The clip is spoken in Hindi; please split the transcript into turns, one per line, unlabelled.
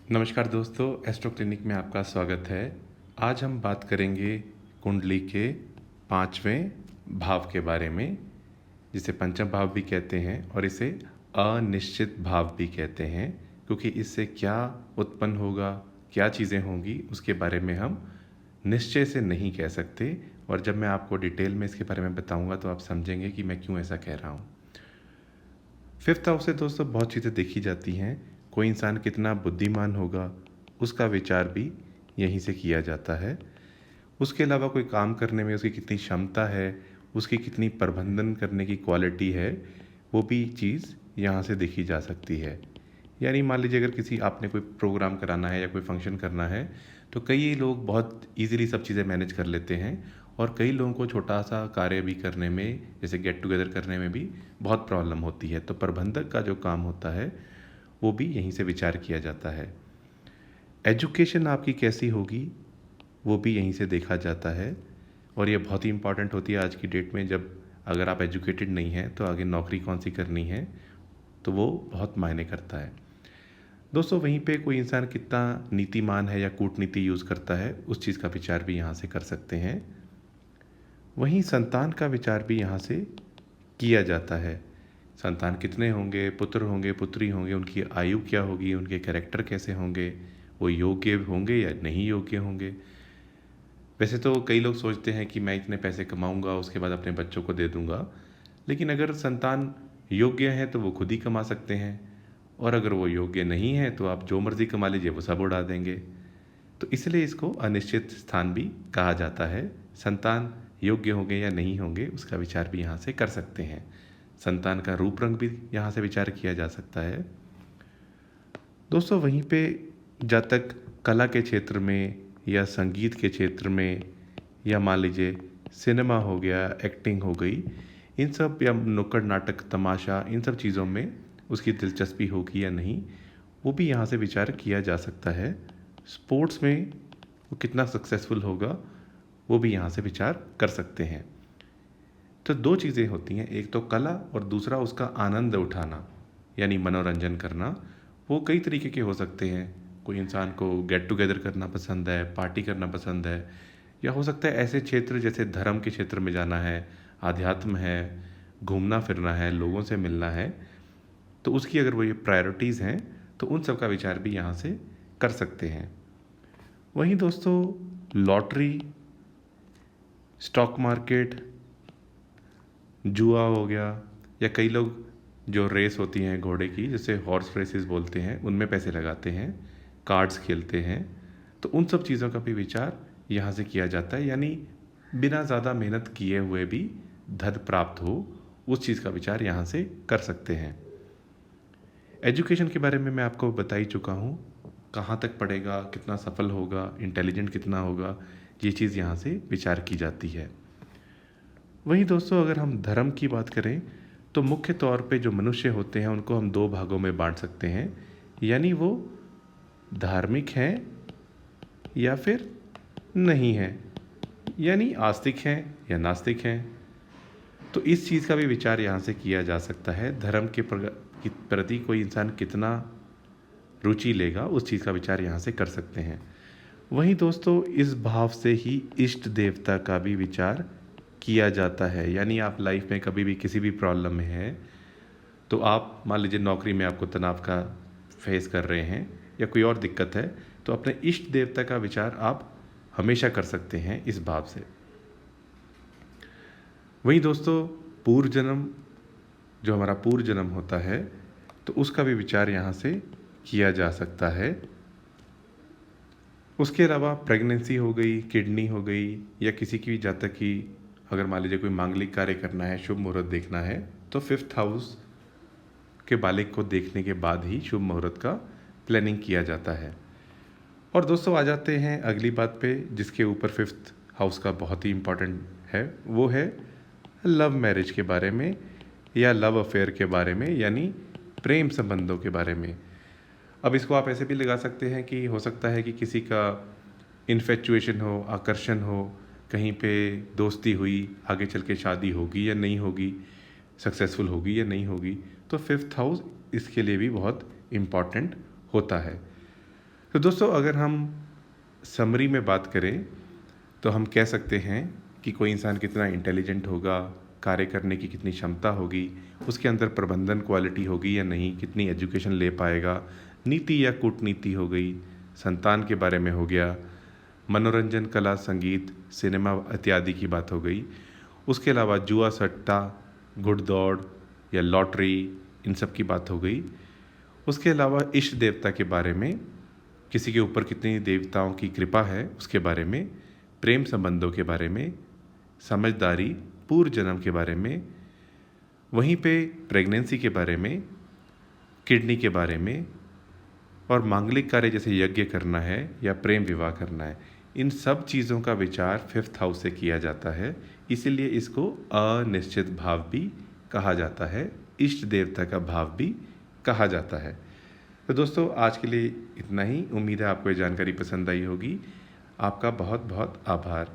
नमस्कार दोस्तों, एस्ट्रो क्लिनिक में आपका स्वागत है। आज हम बात करेंगे कुंडली के 5वें भाव के बारे में, जिसे पंचम भाव भी कहते हैं और इसे अनिश्चित भाव भी कहते हैं, क्योंकि इससे क्या उत्पन्न होगा, क्या चीज़ें होंगी, उसके बारे में हम निश्चय से नहीं कह सकते। और जब मैं आपको डिटेल में इसके बारे में बताऊंगा तो आप समझेंगे कि मैं क्यों ऐसा कह रहा हूँ। फिफ्थ हाउस से दोस्तों बहुत चीज़ें देखी जाती हैं। कोई इंसान कितना बुद्धिमान होगा, उसका विचार भी यहीं से किया जाता है। उसके अलावा कोई काम करने में उसकी कितनी क्षमता है, उसकी कितनी प्रबंधन करने की क्वालिटी है, वो भी चीज़ यहाँ से देखी जा सकती है। यानी मान लीजिए अगर किसी आपने कोई प्रोग्राम कराना है या कोई फंक्शन करना है, तो कई लोग बहुत इजीली सब चीज़ें मैनेज कर लेते हैं और कई लोगों को छोटा सा कार्य भी करने में, जैसे गेट टुगेदर करने में भी बहुत प्रॉब्लम होती है। तो प्रबंधक का जो काम होता है वो भी यहीं से विचार किया जाता है। एजुकेशन आपकी कैसी होगी वो भी यहीं से देखा जाता है, और ये बहुत ही इंपॉर्टेंट होती है आज की डेट में। जब अगर आप एजुकेटेड नहीं हैं तो आगे नौकरी कौन सी करनी है, तो वो बहुत मायने करता है। दोस्तों वहीं पे कोई इंसान कितना नीतिमान है या कूटनीति यूज़ करता है, उस चीज़ का विचार भी यहाँ से कर सकते हैं। वहीं संतान का विचार भी यहाँ से किया जाता है। संतान कितने होंगे, पुत्र होंगे, पुत्री होंगे, उनकी आयु क्या होगी, उनके कैरेक्टर कैसे होंगे, वो योग्य होंगे या नहीं योग्य होंगे। वैसे तो कई लोग सोचते हैं कि मैं इतने पैसे कमाऊंगा उसके बाद अपने बच्चों को दे दूंगा, लेकिन अगर संतान योग्य है तो वो खुद ही कमा सकते हैं, और अगर वो योग्य नहीं है तो आप जो मर्ज़ी कमा लीजिए, वो सब उड़ा देंगे। तो इसलिए इसको अनिश्चित स्थान भी कहा जाता है। संतान योग्य होंगे या नहीं होंगे उसका विचार भी यहाँ से कर सकते हैं। संतान का रूप रंग भी यहाँ से विचार किया जा सकता है। दोस्तों वहीं पे जातक कला के क्षेत्र में या संगीत के क्षेत्र में, या मान लीजिए सिनेमा हो गया, एक्टिंग हो गई, इन सब, या नुक्कड़ नाटक, तमाशा, इन सब चीज़ों में उसकी दिलचस्पी होगी या नहीं, वो भी यहाँ से विचार किया जा सकता है। स्पोर्ट्स में वो कितना सक्सेसफुल होगा, वो भी यहाँ से विचार कर सकते हैं। तो दो चीज़ें होती हैं, एक तो कला और दूसरा उसका आनंद उठाना, यानी मनोरंजन करना। वो कई तरीके के हो सकते हैं। कोई इंसान को गेट टुगेदर करना पसंद है, पार्टी करना पसंद है, या हो सकता है ऐसे क्षेत्र जैसे धर्म के क्षेत्र में जाना है, आध्यात्म है, घूमना फिरना है, लोगों से मिलना है, तो उसकी अगर वो ये प्रायोरिटीज़ हैं तो उन सब का विचार भी यहाँ से कर सकते हैं। वहीं दोस्तों लॉटरी, स्टॉक मार्केट, जुआ हो गया, या कई लोग जो रेस होती हैं घोड़े की, जैसे हॉर्स रेसेस बोलते हैं, उनमें पैसे लगाते हैं, कार्ड्स खेलते हैं, तो उन सब चीज़ों का भी विचार यहाँ से किया जाता है। यानी बिना ज़्यादा मेहनत किए हुए भी धन प्राप्त हो, उस चीज़ का विचार यहाँ से कर सकते हैं। एजुकेशन के बारे में मैं आपको बता ही चुका हूँ, कहाँ तक पढ़ेगा, कितना सफल होगा, इंटेलिजेंट कितना होगा, ये चीज़ यहाँ से विचार की जाती है। वहीं दोस्तों अगर हम धर्म की बात करें तो मुख्य तौर पे जो मनुष्य होते हैं उनको हम दो भागों में बांट सकते हैं, यानी वो धार्मिक हैं या फिर नहीं हैं, यानी आस्तिक हैं या नास्तिक हैं। तो इस चीज़ का भी विचार यहाँ से किया जा सकता है। धर्म के प्रति कोई इंसान कितना रुचि लेगा, उस चीज़ का विचार यहाँ से कर सकते हैं। वहीं दोस्तों इस भाव से ही इष्ट देवता का भी विचार किया जाता है। यानी आप लाइफ में कभी भी किसी भी प्रॉब्लम में हैं, तो आप मान लीजिए नौकरी में आपको तनाव का फेस कर रहे हैं या कोई और दिक्कत है, तो अपने इष्ट देवता का विचार आप हमेशा कर सकते हैं इस भाव से। वहीं दोस्तों पूर्व जन्म, जो हमारा पूर्व जन्म होता है, तो उसका भी विचार यहाँ से किया जा सकता है। उसके अलावा प्रेगनेंसी हो गई, किडनी हो गई, या किसी की भी जातक की अगर मान लीजिए कोई मांगलिक कार्य करना है, शुभ मुहूर्त देखना है, तो फिफ्थ हाउस के बालिक को देखने के बाद ही शुभ मुहूर्त का प्लानिंग किया जाता है। और दोस्तों आ जाते हैं अगली बात पे, जिसके ऊपर फिफ्थ हाउस का बहुत ही इम्पोर्टेंट है, वो है लव मैरिज के बारे में या लव अफेयर के बारे में, यानी प्रेम संबंधों के बारे में। अब इसको आप ऐसे भी लगा सकते हैं कि हो सकता है कि किसी का इन्फेचुएशन हो, आकर्षण हो, कहीं पे दोस्ती हुई, आगे चल के शादी होगी या नहीं होगी, सक्सेसफुल होगी या नहीं होगी, तो फिफ्थ हाउस इसके लिए भी बहुत इम्पॉर्टेंट होता है। तो दोस्तों, अगर हम समरी में बात करें तो हम कह सकते हैं कि कोई इंसान कितना इंटेलिजेंट होगा, कार्य करने की कितनी क्षमता होगी, उसके अंदर प्रबंधन क्वालिटी होगी या नहीं, कितनी एजुकेशन ले पाएगा, नीति या कूटनीति हो गई, संतान के बारे में हो गया, मनोरंजन, कला, संगीत, सिनेमा इत्यादि की बात हो गई। उसके अलावा जुआ, सट्टा, घुड़दौड़ या लॉटरी, इन सब की बात हो गई। उसके अलावा इष्ट देवता के बारे में, किसी के ऊपर कितनी देवताओं की कृपा है उसके बारे में, प्रेम संबंधों के बारे में, समझदारी, पूर्व जन्म के बारे में, वहीं पे प्रेगनेंसी के बारे में, किडनी के बारे में, और मांगलिक कार्य जैसे यज्ञ करना है या प्रेम विवाह करना है, इन सब चीज़ों का विचार 5th हाउस से किया जाता है। इसीलिए इसको अनिश्चित भाव भी कहा जाता है, इष्ट देवता का भाव भी कहा जाता है। तो दोस्तों, आज के लिए इतना ही। उम्मीद है आपको ये जानकारी पसंद आई होगी। आपका बहुत बहुत आभार।